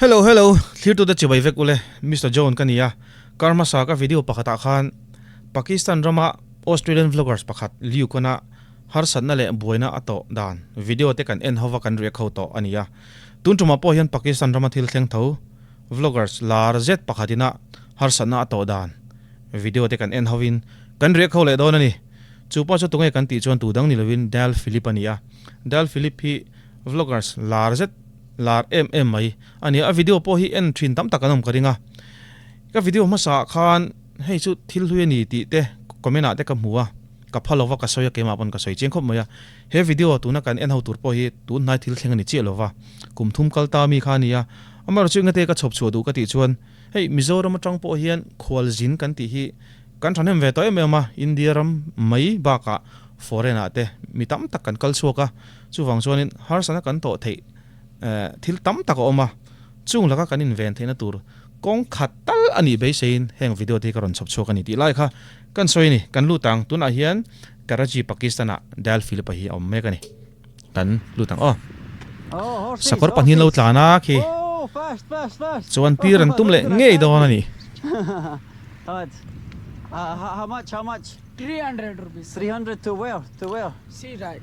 Hello, here to the chibai vek ule Mr. Jonz kania karma sa ka video pakhata khan Pakistan drama Australian vloggers pakhat liu kona Harassment na le boina ato dan video te kan en hova kan re khauto ania tuntuma po hian Pakistan drama thil thleng tho vloggers lar zet pakhatina Harassment na ato dan video te kan en hovin kan re khau le don ani chupa chu tungai kan ti chon tu dang nilovin Dale Philip ania Dale Philip hi vloggers lar zet lar mai ani a video po hi en thin tam takanam karinga ka video ma sa khan hei chu thil hui ni ti te komena te ka muwa ka phalowa ka soya ke ma pon ka soi cheng khop moya he video tu na kan en ho tur po hi tu nai thil thleng ani chelowa kumthum kalta mi khania amar chu ngate ka chhawpchhuah du ka ti chuan hei mizoram atang po hian Khualzin kan ti hi kan thanem ve to emema India ram mai ba ka foreign ate mitam tak kan kalsuwa ka chu wang chuanin harsana kan to thei thil tam tak oma chung laka kan invent theina tur kong khatal ani be sein heng video te karon chhawpchhuah ani ti lai kha kan soi ni kan lutang tuna hian Karachi Pakistana Dale Philip hi om me kani kan lutang sakor panin lo tlana khi fast chuan piran tumle ngei do ani how much 300 rupees 300 to where see right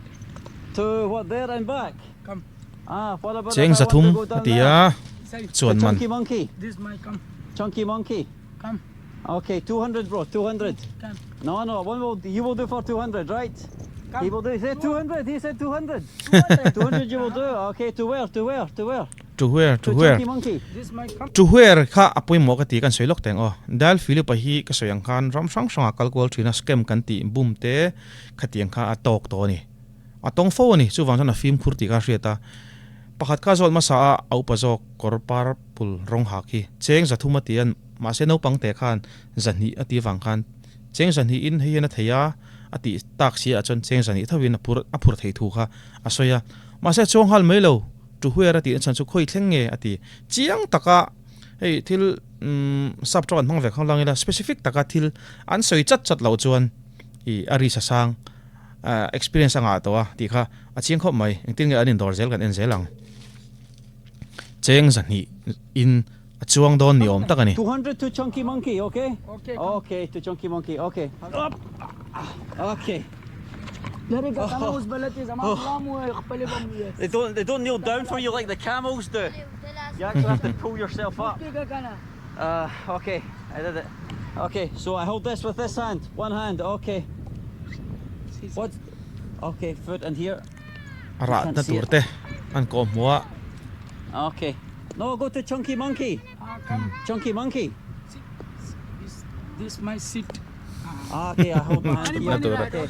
to what there and back come what about cheng zathum atia chuan man chunky monkey this my come chunky monkey come okay 200 bro 200 come no one will you will do for 200 right come. he will do he said 200 he said 200 200 you will do okay to where to chunky monkey this my come to where kha apoi mo ka ti kan soilok teng Dale Philip hi ka soyang khan ram sang sanga kalkol thina scam kan ti bum te khatiang kha atok to ni atong fo ni chu wang na fimkhurti ka hriata pakhat ka zol ma sa au pa zo korpar pul rong ha ki cheng zathuma tian ma se no pang te khan zanhi ati wang khan cheng zanhi in hi na theya ati tak si a chon cheng zanhi thawin apur thei thu kha asoya ma se chong hal mai lo tu huera ti chan chu khoi thleng nge ati chiang taka hei thil subtron mang ve khang langila specific taka thil an soi chat lo chuan I ari sa sang experience anga to ti kha a chiang khop mai tin nge anin dor zel kan en zelang cheng zanhi in a chuang don ni om takani 200 to chunky monkey okay okay to chunky monkey okay okay Dari ka camels balati zaman lamu khpale bam they don't kneel down for you like the camels do you actually have to pull yourself up okay I did it okay so I hold this with this hand one hand okay what okay foot and here ara na turte an ko muwa okay no go to chunky monkey chunky monkey this my seat okay I hold my hand here. okay.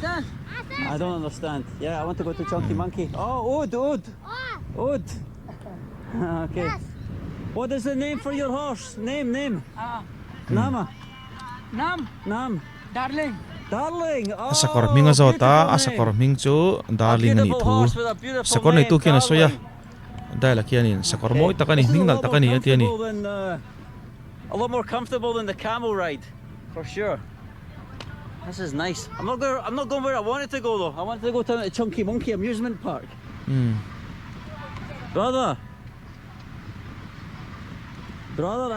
I don't understand yeah I want to go to chunky monkey oud okay what is the name for your horse name nama nam darling sakor minga zota asakor ming chu darling ani thu sakor nei tu kena soya dala kianin sakor moi takani ningnal takani atiani a lot more comfortable than the camel ride for sure this is nice I'm not going where I wanted to go though I wanted to go to the chunky monkey amusement park brother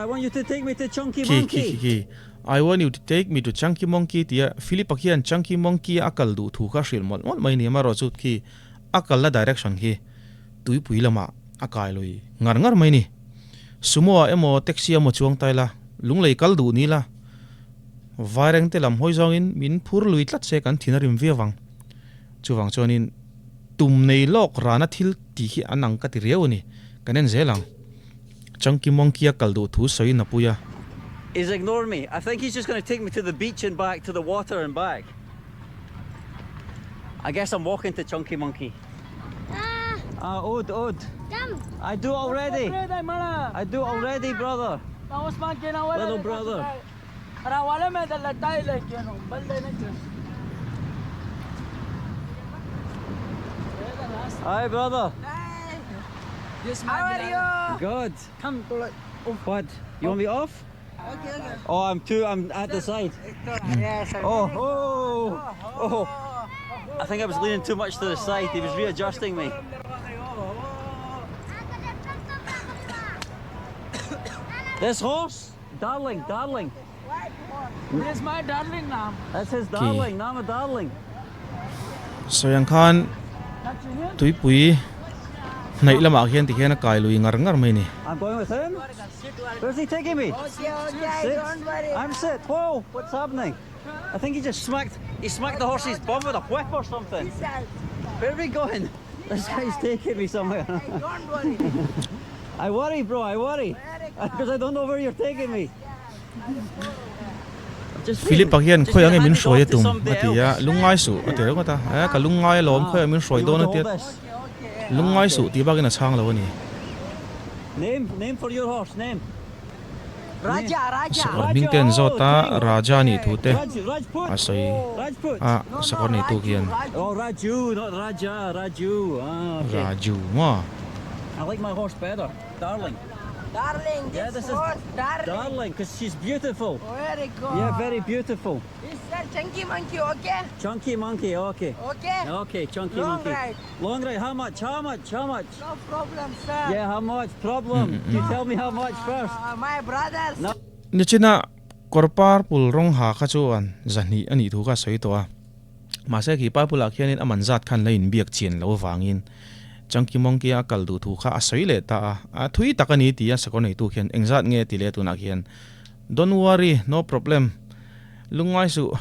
I want you to take me to chunky monkey I want you to take me to chunky monkey tia Philip akian chunky monkey akal du thu ka hril mol mai ni maro chut ki akal la direction hi tui pui lama akai loi ngar mai ni sumo emo taxi amo chuang taila lunglei kal du ni la vaireng te lam hoi zong in min phur lui tlat se kan thinarim viawang chuwang chonin tum nei lok rana thil ti hi anang ka ti reu ni kanen zelang chunky monkey akal du thu soi na puya He's ignoring me. I think he's just going to take me to the beach and back, to the water and back. I guess I'm walking to Chunky Monkey. Oud. Come. I do already. I do already, brother. Little brother. Hi, brother. Hey. This my How are you? Good. Come to like What? You want me off? okay. Oh, I'm at the side. Yes. Oh. I think I was leaning too much to the side. He was readjusting me. This horse? Darling, darling. This is my darling now. That's his darling, Nama darling. so yang khan tui pui nai lama khian ti khian kai lui ngar ngar mai ni I'm going with him? Where's he taking me? Okay, don't worry. I'm sit. Whoa, what's happening? I think he just smacked the horse's bum with a whip or something. Where are we going? This guy's taking me somewhere. Don't worry. I worry, bro, I worry. Because I don't know where you're taking me. Just Philip pakhian khoi ang min shroi tum somebody atia else. lungai su ate ro ta ka lungai lom khoi min shroi You don want to ati hold this? lungai su ti ba gina chang lo ni Name for your horse, name. Raja, Raja. sakor ming ten zota raja ni thu te Rajput. asoi Rajput. a sakor ni tu kian Oh, Raju, not Raja, Raju. Ah, okay. raju ma I like my horse better. Darling. Darling, Yeah, this this is horse, darling. Darling, because she's beautiful. Very good. Yeah, very beautiful. This is chunky monkey, okay? Chunky monkey, okay. Okay? Okay, chunky Long monkey. ride. Long ride, how much? How much? How much? No problem, sir. Yeah, how much? Problem. You tell me how much first. My brothers. No. ni china korpar pul rong ha kha chuan zani ani thu ka soi to a ma se ki pa pula khianin aman zat khan lein biak chin lo wangin chunky monkey a kal du thu kha asoi le ta a thui takani ti a sakor nei tu khian engzat nge ti le tu na khian don't worry no problem lungai su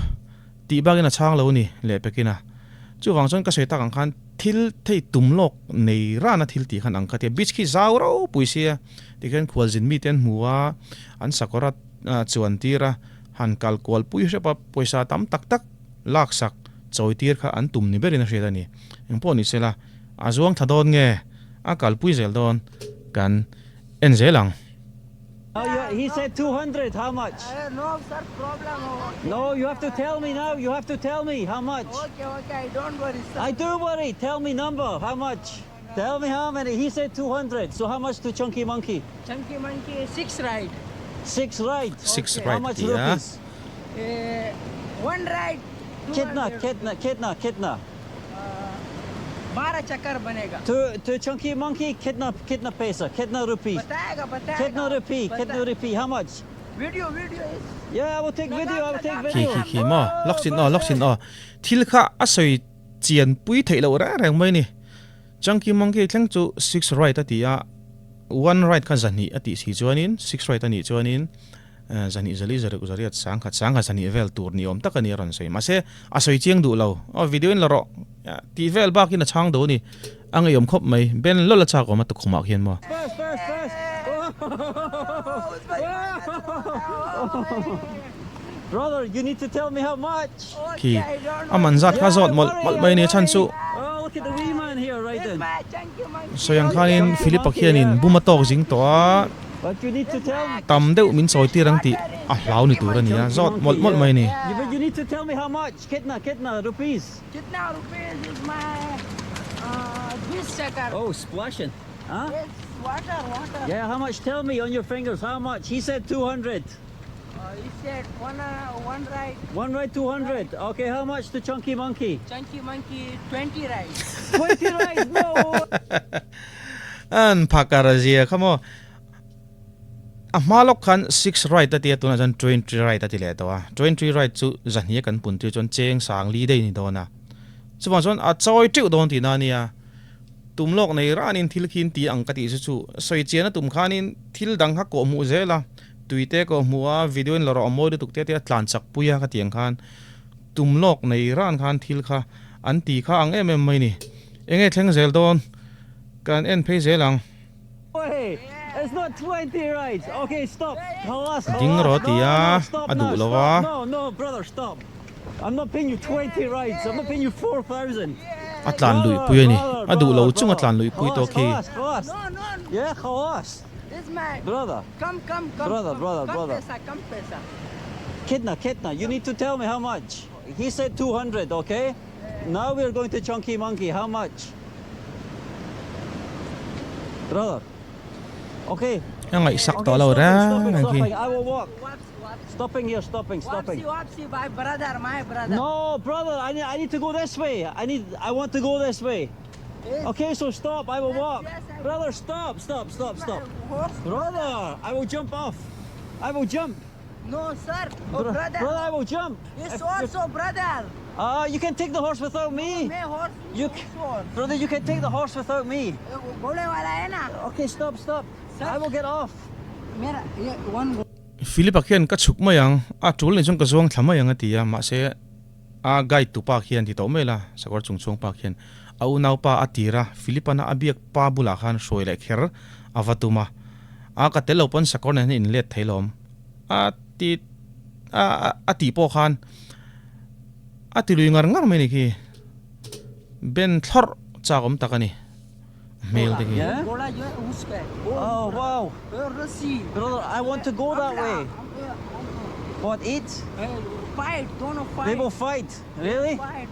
ti ba gina chang lo ni le pekina chu wang chon ka soi ta kang khan thil thei tumlok nei ra na thil ti khan ang ka te beach ki zau ro puisia ti khan Khualzin mi ten muwa an sakora chuan tira han kal kwal pui se pa poisa tam tak tak lak sak choi tir kha an tum ni berina hre ni engpo ni sela azuang thadon nge a kal pui zel don kan en zelang Oh, he said 200. How much? No, sir, problem. Okay. No, you have to tell me now. You have to tell me how much. Okay, don't worry, sir. I do worry. Tell me number. How much? Tell me how many. He said 200. So how much to Chunky Monkey? Chunky monkey, 6 ride. 6 rides. six Okay. How right much ti a rupees? 1 ride. Kitna. 12 चक्कर बनेगा To Chunky Monkey, kitna paisa, kitna rupees. बताएगा Kitna rupee. How much? Video is Yeah, I will take video. ki mo loksin o thil kha asoi chian pui thei lo ra reng mai ni chunky monkey thleng chu 6 right ati a 1 right kha zani ati si chuanin 6 right ani chuanin zani zali zariat sang kha zani vel tur ni om takani ron sei ma se asoi chiang du lo o video in laro ti vel ba kin a chang do ni angai om khop mai ben lo la cha ko ma tu khuma khian mo First. Brother, you need to tell me how much. ki aman zat kha zot mol mai ni chan chu Oh, look at the wee man here, right then. so yang khanin Philip pakhianin bumatok jing to a But you need to tell me. tam deuh min choi ti rang ti a hlau ni tur ani a zot mol mai ni But you need to tell me how much. Kitna rupees. कितना रुपए is my 20 चक्कर Oh, splashing. Huh? Yes, water Yeah, how much? Tell me on your fingers. How much? He said 200. he said one ride 1 ride 200. Okay, how much to Chunky Monkey? chunky monkey 20 ride 20 rides. No. an phakarazia khamo a malok khan 6 right ati atuna jan 20 right ati le to a 20 right chu zania kan pun ti chon cheng sang li dei ni dona chuwa chon a choi tiu don ti na nia tumlok nei ranin thil khin ti ang ka ti chu soi chena tum khanin thil dang ha ko mu zela tuite ko muwa video in loro amoi tuk te tlan chak puya ka tiang khan tumlok nei ran khan thil kha an ti kha ang em mai ni enge thleng zel don kan en phei zelang Wait, it's not 20 rides. Okay, stop. Halas. Ding ro tia, Stop adu now, lawa. stop. No, brother, stop. I'm not paying you 20 rides. I'm not paying you 4,000. atlan lui pui ni adu lo chung atlan lui pui to ki Khalas. no Yeah, khalas. this man Brother, come Brother. come pesa Kitna, you need to tell me how much. He said 200, okay? Now we're going to Chunky Monkey. How much? Brother. Okay. angai sak to lo ra nang ki Stopping. I will walk. Wapsi, Stopping here, stopping. my brother No, brother, I need to go this way. I want to go this way. Okay, so stop. I will walk. Yes, I will. Brother, stop. Horse? Brother, I will jump off. I will jump. No, sir. Oh, brother. Brother, I will jump. It's also brother. You can take the horse without me. मैं horse. You brother, you can take the horse without me. घोड़े वाला है ना? Okay, stop. I will get off. मेरा ये one. Philip akian ka chuk mayang a tul ni chung ka zong thlamayang atia ma se a guide tu pa khian ti to mela sakor chung chung pa khian au nau pa atira Philipana abiak pa bula khan soile kher avatuma a ka telopon sakor ne in let thailom a ti po khan a ti luingar ngar me ni ki ben thor chagom takani mail de ki Yeah? घोड़ा जो है उसका है. Oh wow. रस्सी. Brother, I want to go that way. What, eat? Fight, दोनों fight. They will fight. Really? Fight,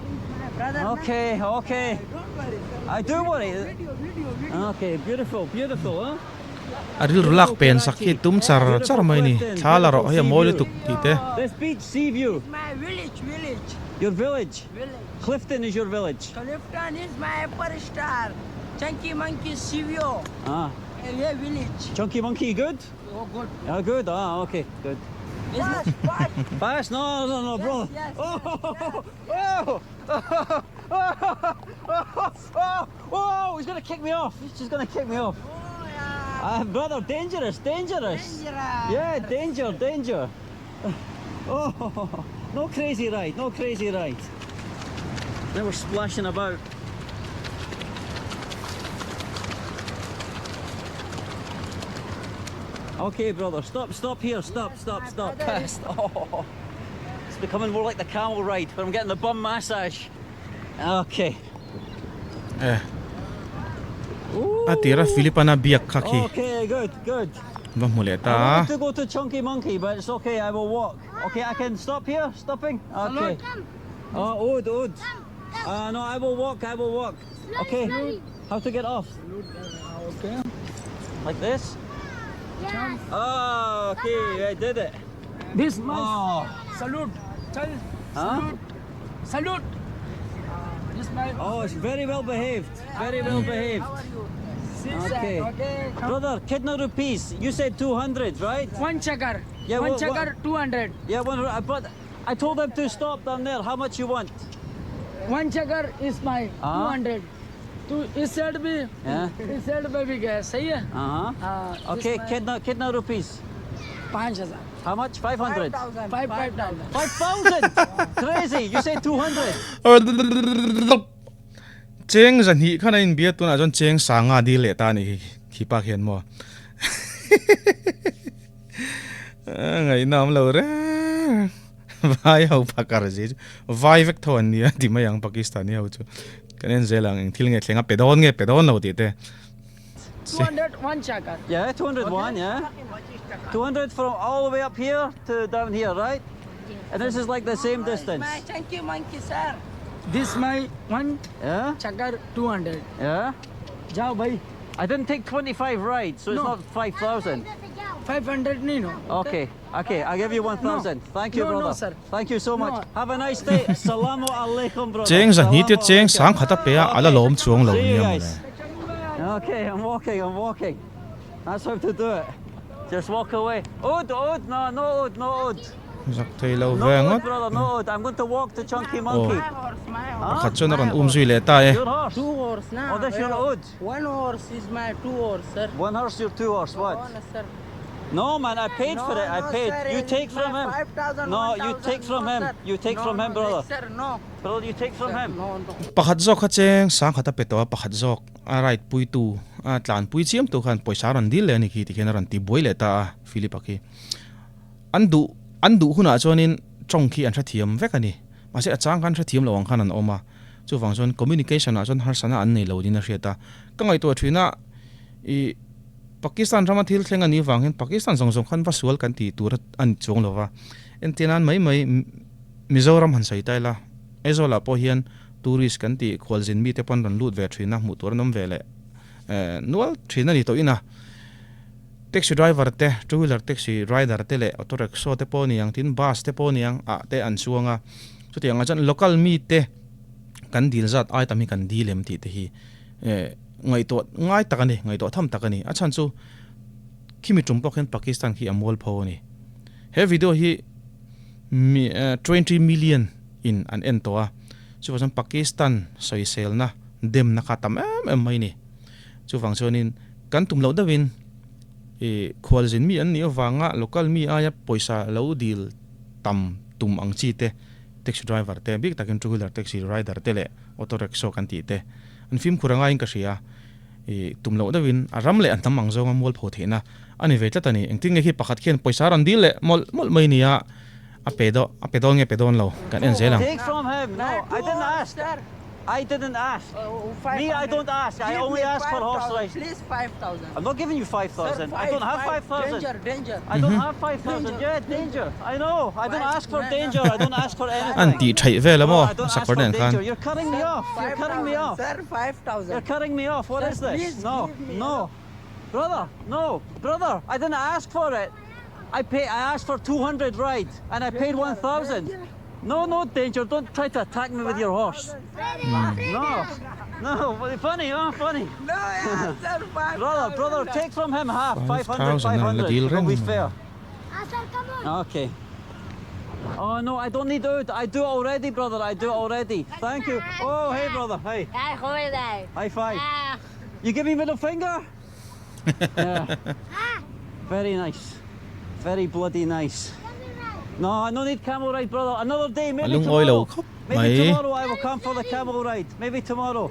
brother. Okay. Don't worry. I do worry. Video. Okay, beautiful, huh? aril rulak pen sakhi tum char mai ni thala ro ya mole tuk ti te This beach, sea view. My village. Your village. Village. Clifton is your village. Clifton is my upper star. Chunky monkey Sivio. Yeah, village. Chunky monkey, good? Oh, good. Yeah, good. Okay, good. Fast. Fast? No, bro. Yes. Oh, he's gonna kick me off. She's gonna kick me off. Oh, yeah. Brother, dangerous. Dangerous. Yeah, danger. Oh, no crazy ride. They were splashing about. Okay, brother, stop here, stop. Past. Oh, it's becoming more like the camel ride where I'm getting the bum massage. Okay. atira Philipana biak khaki Okay, good. ba I muleta want to go to Chunky Monkey, but it's okay, I will walk. Okay, I can stop here, stopping? Okay. Oh, Oud. No, I will walk. Okay, how to get off? Okay. Like this? Yeah. Oh, okay, I did it. This my Oh. salute. Huh? Salute. This my. Oh, it's very well behaved. Very well behaved. How are you? Okay. Okay. Brother, kitna rupees? You said 200, right? One checker. Yeah, one what- checker, 200. Yeah, but I told them to stop down there. How much you want? One checker is my 200. इस side भी Yeah. इस side पे भी गया सही है Uh-huh. हाँ, Okay, this my kitna rupees? 5,000 How much? 500? 5,000 5,000? Crazy. You said 200. cheng zan hi khana in bia tuna jon cheng sanga di le ta ni khi pa khian mo ngai nam lo re vai ho pakar ji vai vek thon ni di ma yang Pakistani ho chu kanen zelang in thil nge thlenga pedon lo ti te 200 one checker Yeah, 201, yeah. 200 from all the way up here to down here, right? And this is like the same distance. my chunky monkey sir this my one Yeah? checker 200 Yeah? जाओ भाई I didn't take 25 rides, so it's No. not 5,000. 500 नहीं no Okay, I'll give you 1,000. Thank you, No, no, brother. sir. Thank you so much. No. Have a nice day. Assalamu alaikum, brother. cheng zan hi te Assalamu cheng alaikum. sang khata pe ala lom chuang lo See ni you am guys. Okay, I'm walking. That's how to do it. Just walk away. Oud, no Oud. zak thei lo No veng Oud, brother, no Oud. I'm going to walk to Chunky Monkey. my Huh? khat chon ron zui le ta e Your horse. 2 horse na Oh, that's your Oud. one horse is my 2 horse sir One horse, your 2 horse. What? No, sir. No, man, I paid for it. I No, paid. sir, You it's take from my him. 5,000, No, 1,000, you take from no, him. sir. You take from him, brother. Sir, no. Brother, you take from him. No. pakhat zok kha cheng sang khata pe to pakhat zok a right pui tu a tlan pui chiam tu khan poisa ron dil le ni ki ti khen ron ti boi le ta Philip aki andu huna chonin chongki an tha thiam vek ani ma se achang kan tha thiam lawang khan an oma chu wang chon communication a chon har sana an nei lo din a hriata kangai to thina I Pakistan rama thil thlenga ni wang hen Pakistan song khan va sual kan ti tur an chong lova en tinan mai Mizoram han sai taila ezola po hian tourist kan ti Khualzin mite pon ron lut ve thina mu tur nom vele nual thina ni to ina taxi driver te two wheeler taxi rider te le auto rickshaw te po niang tin bus te po niang a te an suanga chu tianga chan local mite kan dil zat ai tami kan dilem ti te hi ngai to ngai takani ngai to tham takani a chan chu kimi tumpok hen Pakistan ki amol pho ni he video hi 20 million in an end to a chu wasan Pakistan soi sel na dem na khatam em mai ni chu wang chonin kan tum lo dawin Khualzin mi an ni avanga local mi aya poisa lo deal tam tum ang chi te taxi driver te big takin two wheeler taxi rider te le auto rickshaw kan ti te an fimkhurna in ka ria tum lo dawin aram le an tamang zo mol pho thena ani vetla tani engting nge hi pakhat khen poisa ran dil le mol mai nia a pedo nge pedon lo kan en zelang Take from him. No, I didn't ask. I didn't ask. Me, I don't ask. I only ask for horse rides. Please 5,000. I'm not giving you 5,000. I don't have 5,000. Danger. I don't have 5,000. Yeah, danger. I know. I don't ask for danger. I don't ask for anything. an ti thai ve la mo I don't ask sakor for den khan danger. You're cutting me off. You're cutting me off. Sir, 5,000. You're cutting me off. What Sir, is this? please No, give me no. Brother, no. Brother, I didn't ask for it. I asked for 200 rides and I paid 1,000. No danger. Don't try to attack me with your horse. No, funny, huh? Funny. No, yeah, sir, 5,000. Brother, take from him half. 500, 5,000 na 500. deal It'll be ring. fair. Sir, come on. Okay. Oh no, I don't need oud. I do it already, brother. I do it already. Thank you. Oh, hey, brother. Hey. High five. You give me middle finger? Yeah. Very nice. Very bloody nice. No, I don't need camel ride, brother. Another day, maybe alung oil tomorrow. khop Maybe mai tomorrow I will come for the camel ride. Maybe tomorrow.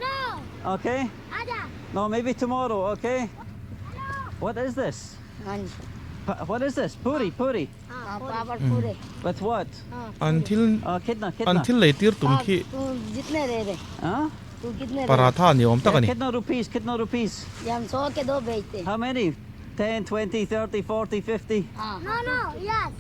No. Okay? Ada. No, maybe tomorrow, okay? What is this? What is this? Puri. Papa pure. With what? until Kidna. until later tum ki तू जितने दे दे Huh? तू कितने paratha ni om takani Kidna rupees. ये हम 100 के 2 बेचते How many? 10, 20, 30, 40, 50? No, yes.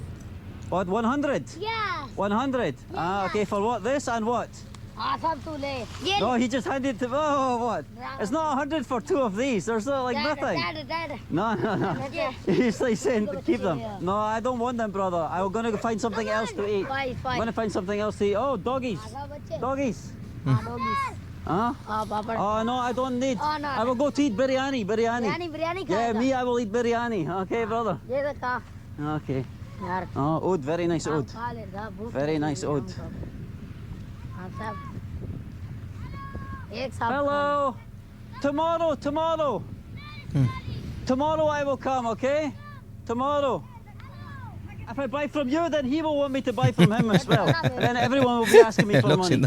What, 100? Yes. 100? Ah, okay, for what? This and what? सब तू ले ये No, he just handed to, what? It's not 100 for 2 of these. There's not like nothing. Dad. No. He's like saying to keep them. No, I don't want them, brother. I'm going to find something else to eat. I'm going to find something else to eat. Oh, doggies. Doggies. Huh? पापा Oh, no, I don't need. Oh, no. I will go to eat biryani. Biryani Yeah, me, I will eat biryani. Okay, brother. ये तो का Okay. यार Oh, oud, very nice oud. खा ले दा भूख Very nice oud. हां सब एक साथ Hello. Tomorrow. Tomorrow I will come, okay? Tomorrow. If I buy from you, then he will want me to buy from him as well. Then everyone will be asking me for money.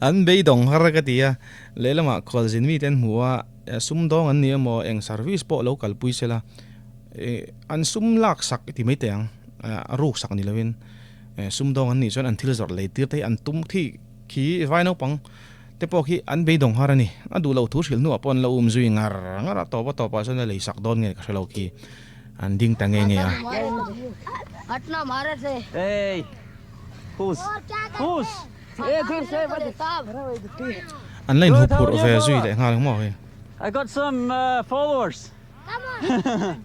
an bei dong harakatia lelama Khualzin mi ten huwa sum dong an ni mo eng service po local puisela an sum lak sak ti mai teng ruk sak ni lawin sum dong an ni chon an thil zor le tir te an tum thi khi vai no pang te po khi an bei dong harani adu lo thu sil nu apon lo zui ngara to pa chon le sak don nge ka lo ki an ding ta nge ya हटना मारे से Hey. Who's? ए फिर से बता भरा an lain hu phur ve zui le ngal mo he I got some followers. Come on.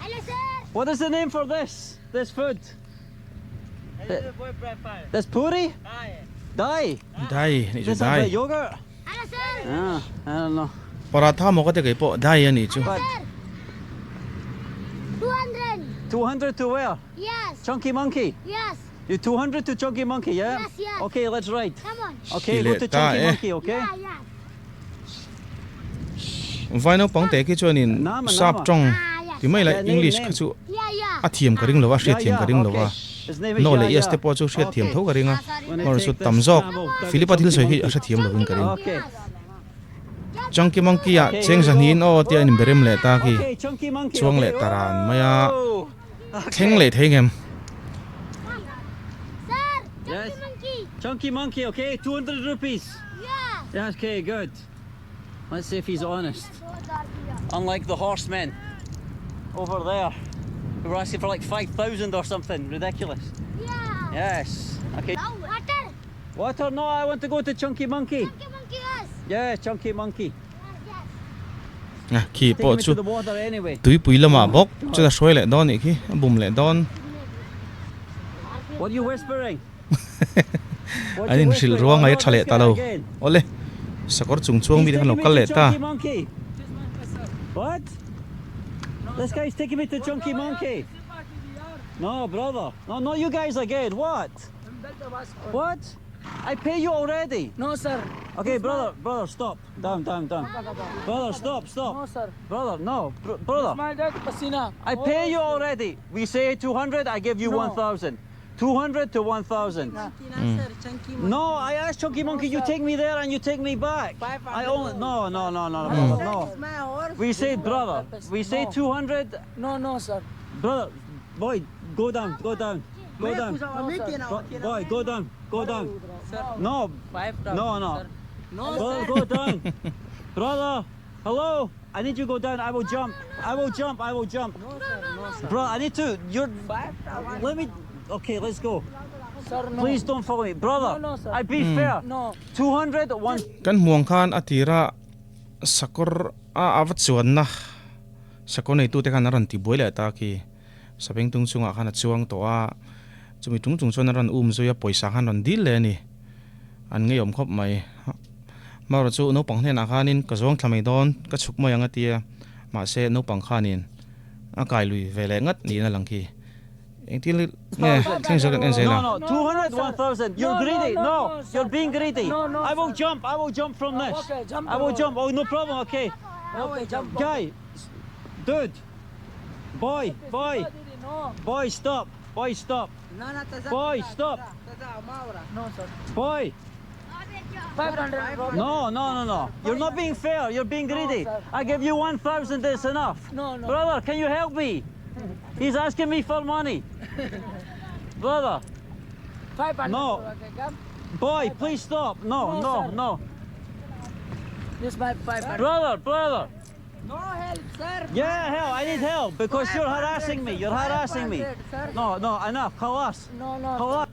Hello sir. What is the name for this food? This puri? Dai. dai ni chu This is dai yogurt? Hello sir. I don't know. paratha mo ka te kai po dai ani chu But 200. 200 to where? Yes. Chunky Monkey. Yes. You 200 to Chunky Monkey, yeah? Yes. Okay, let's ride. Come on. Okay, go to Shile ta, Chunky eh. Monkey, okay? Yeah. vai no pang te ki chonin Nama. sap chong Yes. ti mai la Yeah, name, english name. ka chu Yeah. a thiam ka ring lo wa hriat thiam ka ring lo wa okay. His name is no le Yaya. yes te po chu hriat thiam tho ka ringa When I or take su this tam jok camel, philipa thil soi hi a hriat thiam lo ring ka ring Okay. chunky monkey ya Okay, cheng here san we hin go. o ti an berem le ta ki Okay, Chunky Monkey. chuang le okay. taran maya Oh, theng le thengem Sir. Yes. Monkey. Chunky Monkey, okay? 200 rupees. Yeah. Yeah, okay, good. Let's see if he's honest. Unlike the horsemen over there, who were asking for like 5,000 or something ridiculous. Yeah. Yes. Okay. Now water. Water? No, I want to go to Chunky Monkey. Monkey yes. Yeah, Chunky Monkey. a ki Take po me chu to the water anyway. tui pui lama bok chu da soi le don ni ki bum le don What are you whispering? What anin you sil whispering? ruang Oh, ai not thale this ta guy lo again. ole sakor chung chuang mi He's han taking me lokal to le ta Chunky Monkey. What? This guy's taking me to Chunky Monkey. No, brother. No, not you guys again. What? What? I pay you already. No, sir. Okay, brother, stop. Down. Brother, stop. No, sir. Brother, no. Brother, My dad, Pasina. I pay you already. We say 200, I give you No. 1,000. 200 to 1,000. No, I asked Chunky Monkey, you take me there and you take me back. I only, no, brother, no. We say, brother, we say No. 200. No, sir. Brother, boy, go down. No, sir. Boy, go down. Sir. No, 5,000. no. Sir. No, Brother, sir. go down. Brother, hello. I need you to go down. I will jump. No, sir. No, sir. Bro, I need to. You're. 5,000. Let me. Okay, let's go. Sir, no. Please don't follow me, brother. No, sir. I be fair. No. 200, one. kan muang khan atira sakor avat chuan na sakor nei tu te khan ran ti boile ta ki sabeng tung chunga khan chuang to a chumi tung chuan ran zoya poisa khan ran dil le ni an ngeyom khop mai maro chu no pang hnen a khanin ka zong thlamei don ka chuk mai anga tia ma se no pang khanin a kai lui vele ngat ni na lang ki engtil ne thing so kan en zela No, 200, 1,000. You're No, greedy. no, No, no, sir. you're being greedy. No, I will sir. jump from this. Okay, jump. I will jump. Oh, no problem. Okay. Okay, jump. Guy, dude, boy, No. stop. Boy, stop. Boy, stop. No, sir. Boy. 500. No. You're not being fair. You're being greedy. sir. I give you 1,000. That's enough. No. Brother, can you help me? He's asking me for money. Brother, 500. No. Okay, come. boy, please stop. No, sir. No. This my 500. Brother. No help, sir. Yeah, help. I need help because you're harassing me. You're harassing me. 500, sir. No, enough. Khalas. No. Khalas.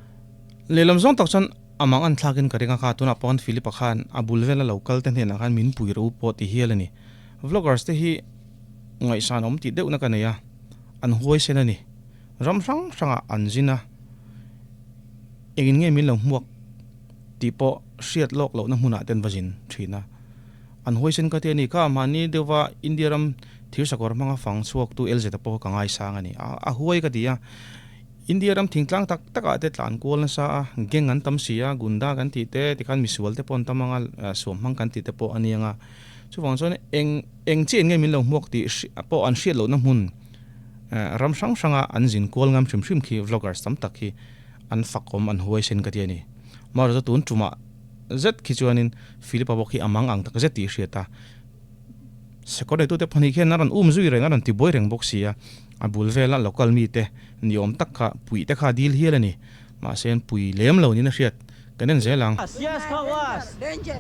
lelam zong tak chan amang an thlakin karinga kha tuna pon Philip khan abul vela local ten hena khan min pui ro po ti hialani vloggers te hi ngai sanom ti deuh na kanaya an huai senani ram ranga anjina egin nge min lo muak ti po hriat lok lo na hmuna ten vajin thina an huai sen ka te ni ka mani dewa indiaram thir sakor manga fang chuak tu lz ta po ka ngai sangani a huai ka dia indiaram thingtlang tak taka te tlan kol na sa geng an tam sia gunda kan ti te tikhan misual te pon tamanga som hang kan ti te po anianga chu wang chon eng chen nge min lo muak ti po an hriat lo na mun ram sanga an jin kol ngam shrim khi vloggers tam tak hi an fakom an huai sen ka ti ani mar za tun tuma zet khichuanin Philip abok hi amang ang tak zet ti hriata sekore tu te phani khen naran zui renga ran ti boy reng bok sia abul vela local mite niom takha pui te kha dil hialani ma sen pui lem lo ni na hriat kanen zelang Yes, Khalas. Danger.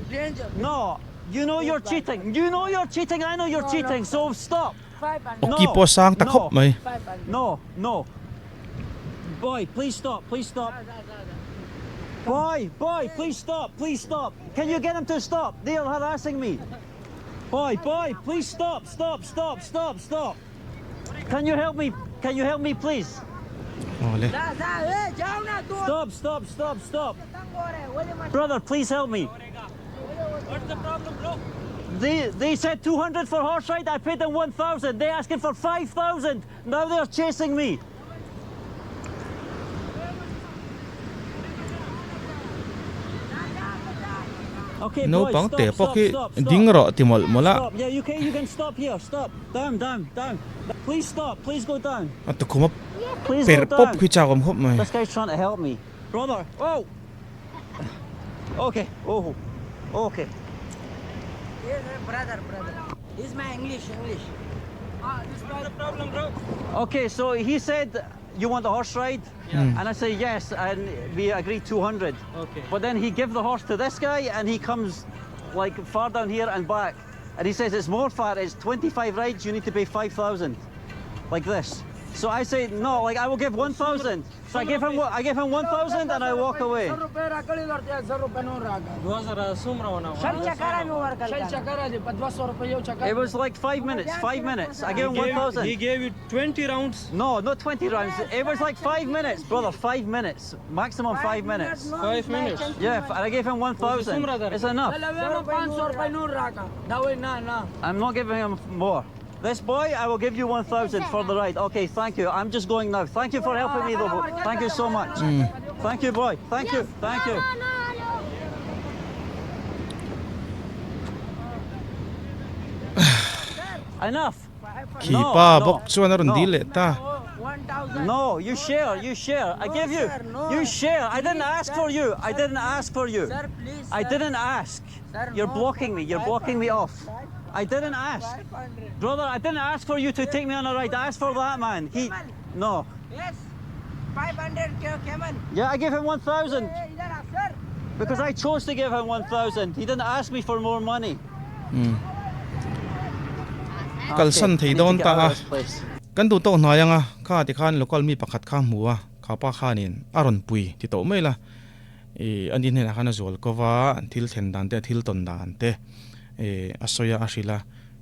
No, you know you're cheating. I know you're cheating. So stop. 500. oki po sang takhop mai 500. No. Boy, please stop. Boy, please stop. Can you get him to stop? They are harassing me. Boy, please stop. Can you help me, please? ole जाओ ना तू Stop. Brother, please help me. What's the problem, bro? They said 200 for horse ride. I paid them 1,000. They asking for 5,000. Now they're chasing me. Okay, no boys, pang stop, te stop, poki stop, stop. ding ro ti mol mola Stop. Yeah, you can stop here. Stop. Down. Please stop. Please go down. at kuma Please per go pop down. khi chawam hop mai This guy's trying to help me. Brother. Oh. Okay. Oh. Okay. Yes, brother. This is my English. This is the problem, bro. Okay, so he said, you want a horse ride? Yeah. And I say yes, and we agreed 200. Okay. But then he give the horse to this guy, and he comes like far down here and back. And he says it's more far, it's 25 rides, you need to pay 5,000. Like this. So I say no, like I will give 1,000. So I give him 1,000 and I walk away. It was like 5 minutes. 5 minutes. I gave him 1,000. He gave you 20 rounds. No, not 20 rounds. It was like 5 minutes, brother. 5 minutes, maximum 5 minutes. 5 minutes. Yeah, and I gave him 1,000. It's enough. I'm not giving him more. This boy, I will give you 1,000 for the ride. Okay, thank you. I'm just going now. Thank you for helping me, though. Thank you so much. Thank you, boy. Thank you. Thank you. Enough. ขี่ป้าบอกส่วนอรุณดีเลยตา No, you share. You share. I give you. You share. I didn't ask for you. I didn't ask for you. I didn't ask. You're blocking me. You're blocking me off. I didn't ask. Brother, I didn't ask for you to take me on a ride. I asked for that man. No. Yes, 500 camel. Yeah, I gave him 1,000. Because I chose to give him 1,000. He didn't ask me for more money. Khualzin Okay, thei I need to don get ta out of this place. kan du to hnaia nga kha ti khan local mi pakhat kha hmuwa khapa khanin aron pui ti to mai la anin hena khana zol kova thil then dan te thil ton dan te asoya ashila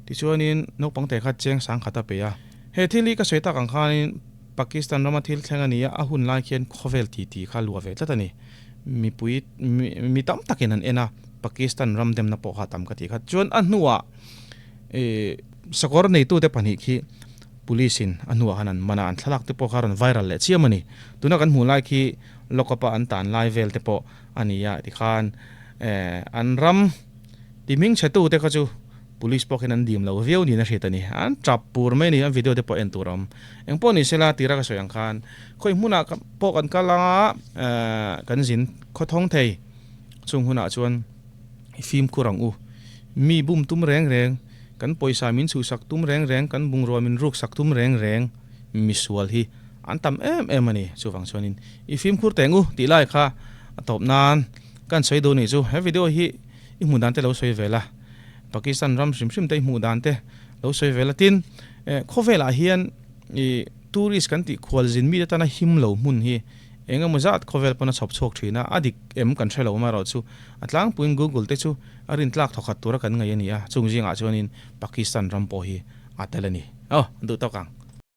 ti chuanin no pangte kha cheng sang khata pe ya he thili ka soita kang khanin Pakistan rama thil thleng ania a hun lai khian khovel ti kha luwa ve tlatani mi pui mi tam takin an ena Pakistan ram dem na po kha tam ka ti kha chuan a hnuwa sakor nei tu te pani khi policein anua hanan mana an thalak te po kharon viral le chiamani tuna kan hmu lai khi lokapa an tan lai vel te po ania ti khan an ram ti ming chatu te kha chu police pokin an dim lo veu ni na hretani an trap pur mai ni an video te po en turam eng po ni sela tira ka soyang khan khoi hmuna po kan kala kan zin khothong thei chung huna chuan film kurang u mi bum tum reng reng kan poisa min su sak tum reng reng kan bung ro min ruk sak tum reng reng misual hi antam em ani chuwang chuanin I film khur tengu ti lai kha atop nan kan soi do ni chu he video hi I hmu dan te lo soi vela Pakistan ram sim te hmu dan te lo soi vela tin khovela hian tourist kan ti Khualzin mi ta na him lo mun hi enga muzat khovel pana chhawpchhuah thina adik kan threlo ma ro chu atlang puin Google te chu arin tlak thokhat tura kan ngai ania chungjinga chuanin Pakistan ram po hi atelani du to kang